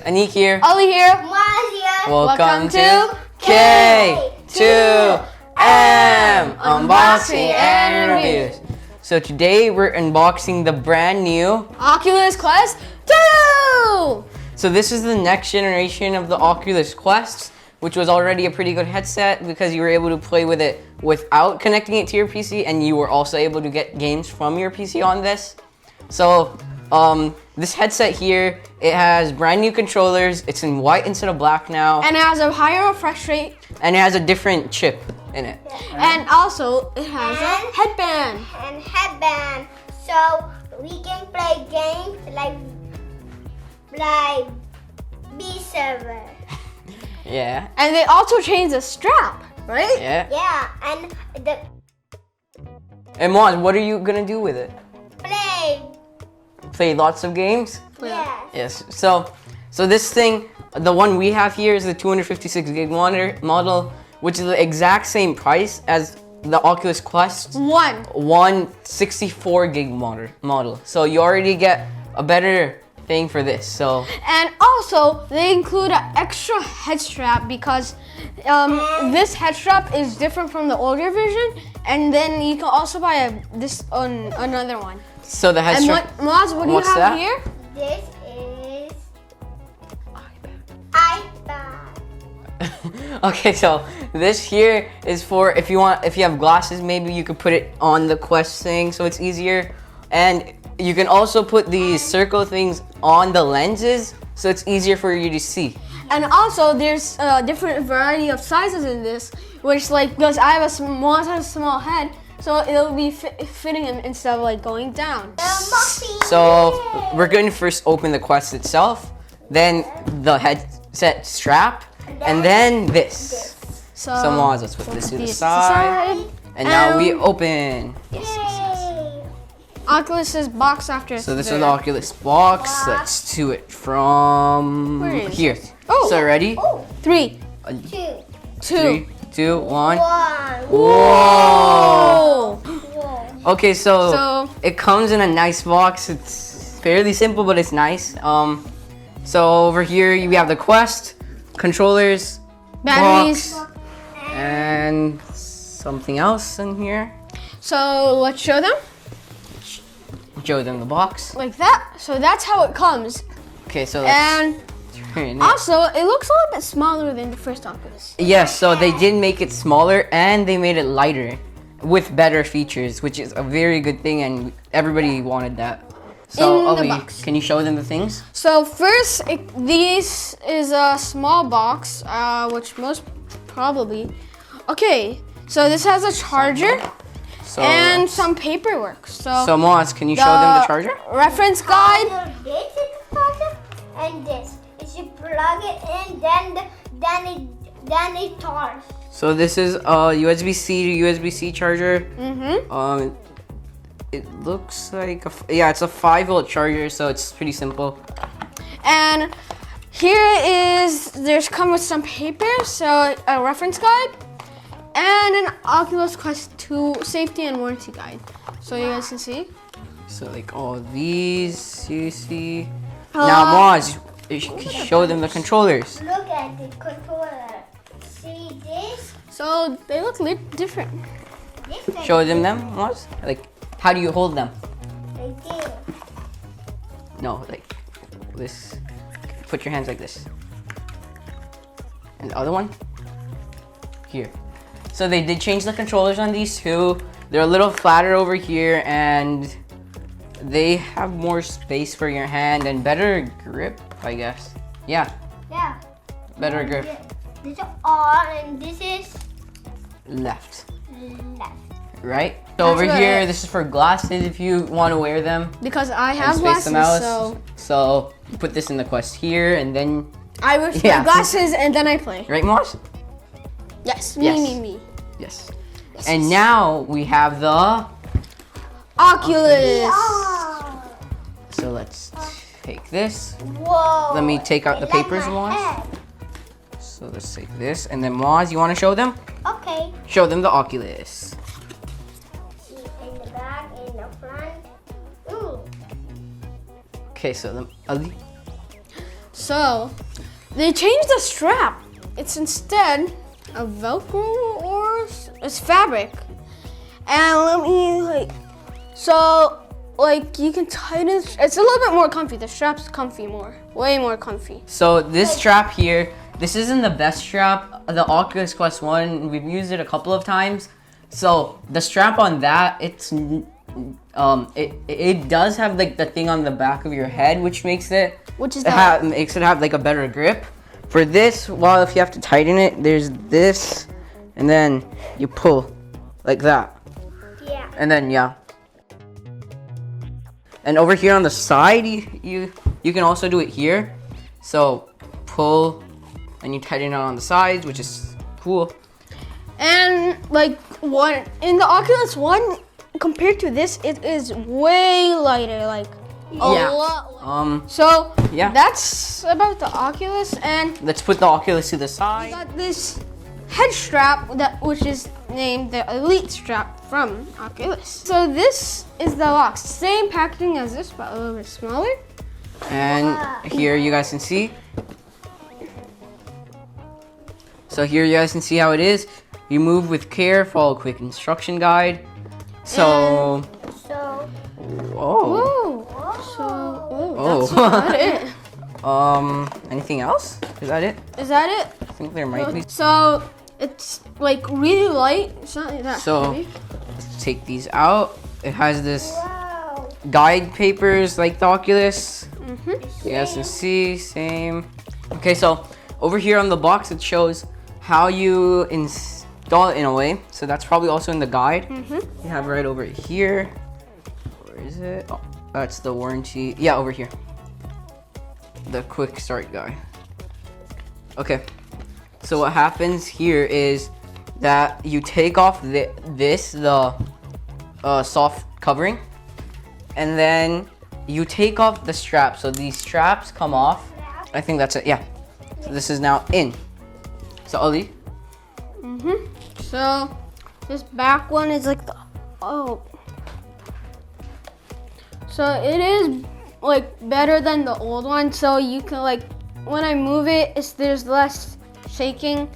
Aniq here. Ali here. Muaz here. Welcome to K2M Unboxing and Reviews. So today we're unboxing the brand new Oculus Quest 2! So this is the next generation of the Oculus Quest, which was already a pretty good headset because you were able to play with it without connecting it to your PC, and you were also able to get games from your PC on this. So this headset here, it has brand new controllers. It's in white instead of black now. And it has a higher refresh rate. And it has a different chip in it. And also, it has a headband. And headband. So we can play games like B-Server. Yeah. And they also changed the strap, right? Yeah. Yeah, and the And Muaz, what are you gonna do with it? play. Play lots of games? Yes. Yes. So this thing, the one we have here is the 256 gig model, which is the exact same price as the Oculus Quest 164 gig model. So you already get a better thing for this. So And also, they include an extra head strap because this head strap is different from the older version. And then you can also buy another one. so the head And strap. Muaz, what do you What's have that? here? This is iPad. Okay, so this here is for if you have glasses, maybe you could put it on the Quest thing so it's easier. And you can also put these circle things on the lenses so it's easier for you to see. And also, there's a different variety of sizes in this, which because I have a small head, so it'll be fitting him instead of going down. So we're going to first open the Quest itself, then the headset strap, and then this. So Muaz, let's put this to the side. And now we open. Yes. Oculus's box after. So this is the Oculus box. Let's do it from here. Oh. So ready? 3, 3, 2, 1. Whoa! Okay, so So- it comes in a nice box. It's fairly simple, but it's nice. So over here we have the Quest, controllers, Batteries. box, and something else in here. So let's show them Show them the box. like that. So that's how it comes. Okay, so let's And turn it. also, it looks a little bit smaller than the first Oculus. Yes, so they did make it smaller and they made it lighter with better features, which is a very good thing, and everybody wanted that. So, In the Ollie, box. can you show them the things? So first, this is a small box, which most probably. Okay, so this has a charger So, and some paperwork. So Muaz, can you show them the charger? reference guide. This is the charger, and this. If you plug it in, then it charges. So this is a USB-C to USB-C charger. Mm-hmm. It looks like it's a 5-volt charger, so it's pretty simple. And there's come with some paper, so a reference guide, and an Oculus Quest 2 safety and warranty guide. So you guys can see. So all these, you see. Now, Muaz, you should show them the controllers. Look at the controller. See this? So they look different. This Show them, Muaz. How do you hold them? right there. No, this. Put your hands like this. And the other one? Here. So they did change the controllers on these two. They're a little flatter over here, and they have more space for your hand and better grip, I guess. Yeah, Yeah. better grip. This is on, and this is Left, left. right? So over That's here, right. this is for glasses if you want to wear them. Because I And have space the glasses, mouse. so So you put this in the Quest here, and then, I wear Yeah. my glasses and then I play. right, Muaz? Yes, Yes. me. Yes. And now we have the. Oculus. Oh. So let's take this. Whoa. Let me take out the Like papers, my Muaz. head. So let's take this, and then Muaz, you want to show them? Okay. Show them the Oculus. See in the back, in the front. Ooh. Okay, so Ali. So they changed the strap. It's instead a Velcro or it's fabric. And let me you can tighten. It's a little bit more comfy. The strap's comfy more, way more comfy. So this strap here, this isn't the best strap. The Oculus Quest 1, we've used it a couple of times. So the strap on that, it does have like the thing on the back of your head, which makes it have like a better grip. For this, well, if you have to tighten it, there's this, and then you pull like that. Yeah. And then and over here on the side, you can also do it here. So pull, and you tighten it on the sides, which is cool. And like in the Oculus One, compared to this, it is way lighter, like a lot. So that's about the Oculus, and let's put the Oculus to the side. we got this head strap which is named the Elite strap from Oculus. So this is the box, same packaging as this, but a little bit smaller. And here you guys can see. So here you guys can see how it is. You move with care, follow quick instruction guide. So. That's about it. Anything else? Is that it? Is that it? I think there might be. So it's like really light. It's not that heavy. Let's take these out. It has this guide papers like the Oculus. You guys can see, same. Okay, so over here on the box, it shows how you install it in a way. So that's probably also in the guide. You have right over here. Where is it? Oh, that's the warranty. Yeah, over here. The quick start guide. Okay. So what happens here is that you take off the soft covering, and then you take off the strap. So these straps come off. I think that's it. Yeah. So this is now in. So Ali. So this back one is like So it is like better than the old one. So you can like when I move it, there's less shaking.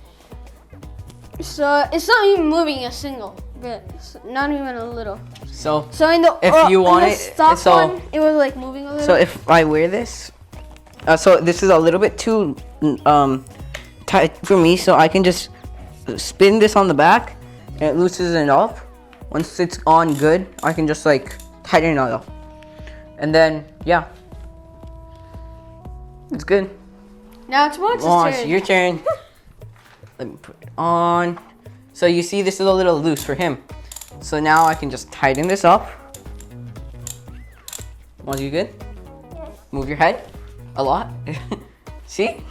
So it's not even moving a single bit. It's not even a little. So in the if you want it, one, it was like moving a little. So if I wear this, so this is a little bit too tight for me. So I can just spin this on the back, and it loosens it up. Once it's on good, I can just like tighten it up, and then it's good. Now it's Muaz's turn. Your turn. Let me put it on. So you see this is a little loose for him. So now I can just tighten this up. Was you good? Yes. Move your head a lot. See?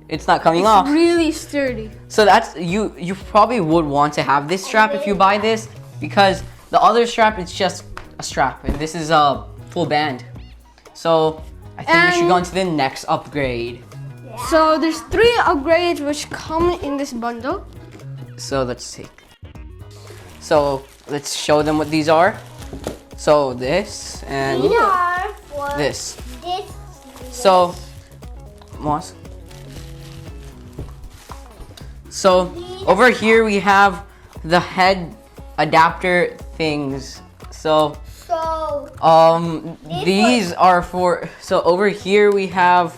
It's not coming off. It's really sturdy. So that's you probably would want to have this strap if you buy this, because the other strap is just a strap and this is a full band. So I think we should go into the next upgrade. So there's 3 upgrades which come in this bundle. So let's show them what these are. So this and These are for this. this. So, Muaz. So over here we have the head adapter things. So these are for. So over here we have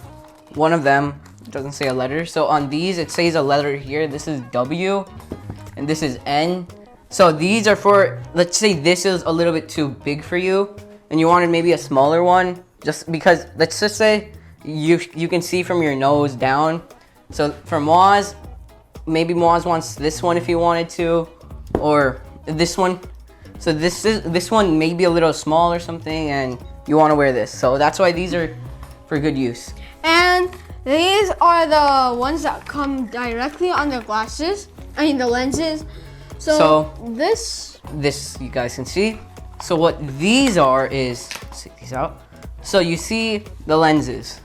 one of them. It doesn't say a letter. So on these it says a letter here. This is W, and this is N. So these are for, let's say this is a little bit too big for you and you wanted maybe a smaller one, just because let's just say you can see from your nose down. So for Muaz, maybe Muaz wants this one if he wanted to, or this one. So this one may be a little small or something and you want to wear this. So that's why these are for good use. And these are the ones that come directly on the glasses, the lenses. So this you guys can see. So what these are is, let's take these out. So you see the lenses.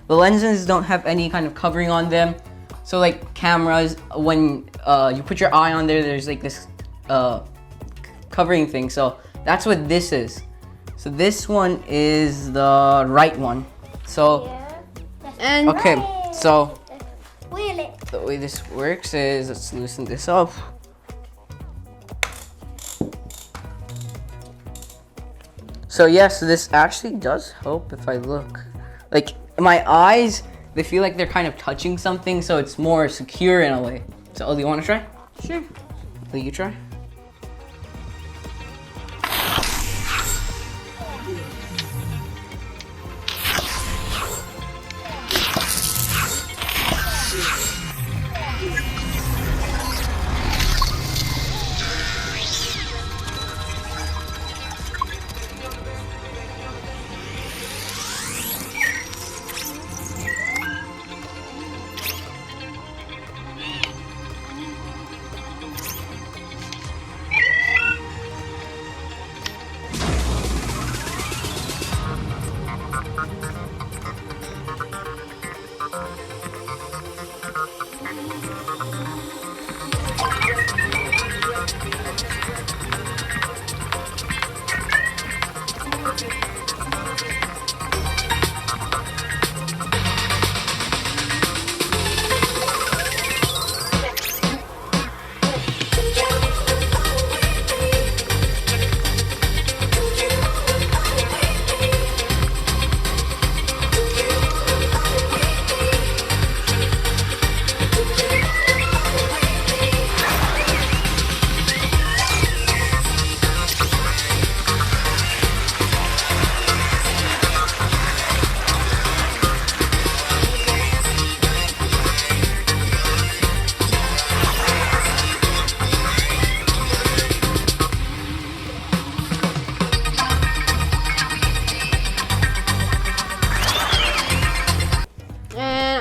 The lenses don't have any kind of covering on them. So like cameras, when you put your eye on there, there's like this covering thing. So that's what this is. So this one is the right one. So And Okay, so Wheel it. the way this works is, let's loosen this up. So yes, this actually does help if I look. Like my eyes, they feel like they're kind of touching something, so it's more secure in a way. So, do you want to try? sure. Will you try?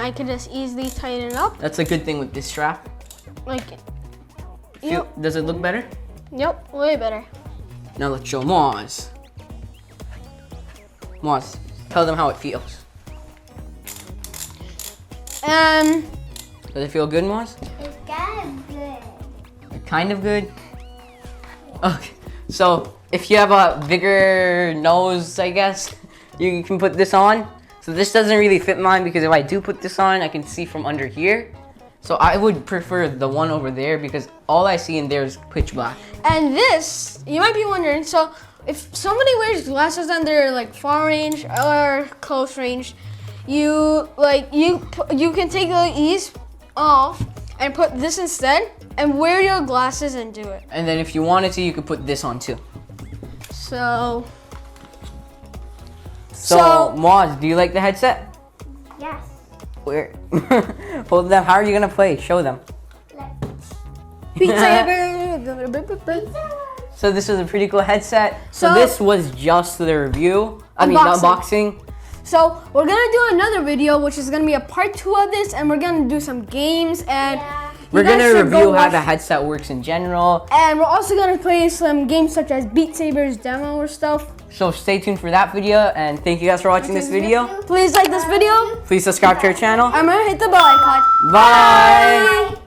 I can just easily tighten it up. That's a good thing with this strap. Like, yep, Does it look better? yep, way better. Now let's show Muaz. Muaz, tell them how it feels. Does it feel good, Muaz? It's kind of good. Kind of good. Okay, so if you have a bigger nose, I guess, you can put this on. So this doesn't really fit mine because if I do put this on, I can see from under here. So I would prefer the one over there because all I see in there is pitch black. And this, you might be wondering, so if somebody wears glasses and they're like far range or close range, you can take these off and put this instead and wear your glasses and do it. And then if you wanted to, you could put this on too. So Muaz, do you like the headset? Yes. Where? Hold them. How are you gonna play? Show them. So this was a pretty cool headset. So this was just the review. I mean, unboxing. So we're gonna do another video, which is gonna be a part 2 of this, and we're gonna do some games and we're gonna review how the headset works in general. And we're also gonna play some games such as Beat Saber's demo or stuff. So stay tuned for that video, and thank you guys for watching this video. Please like this video. Please subscribe to our channel. I'm gonna hit the bell icon. Bye.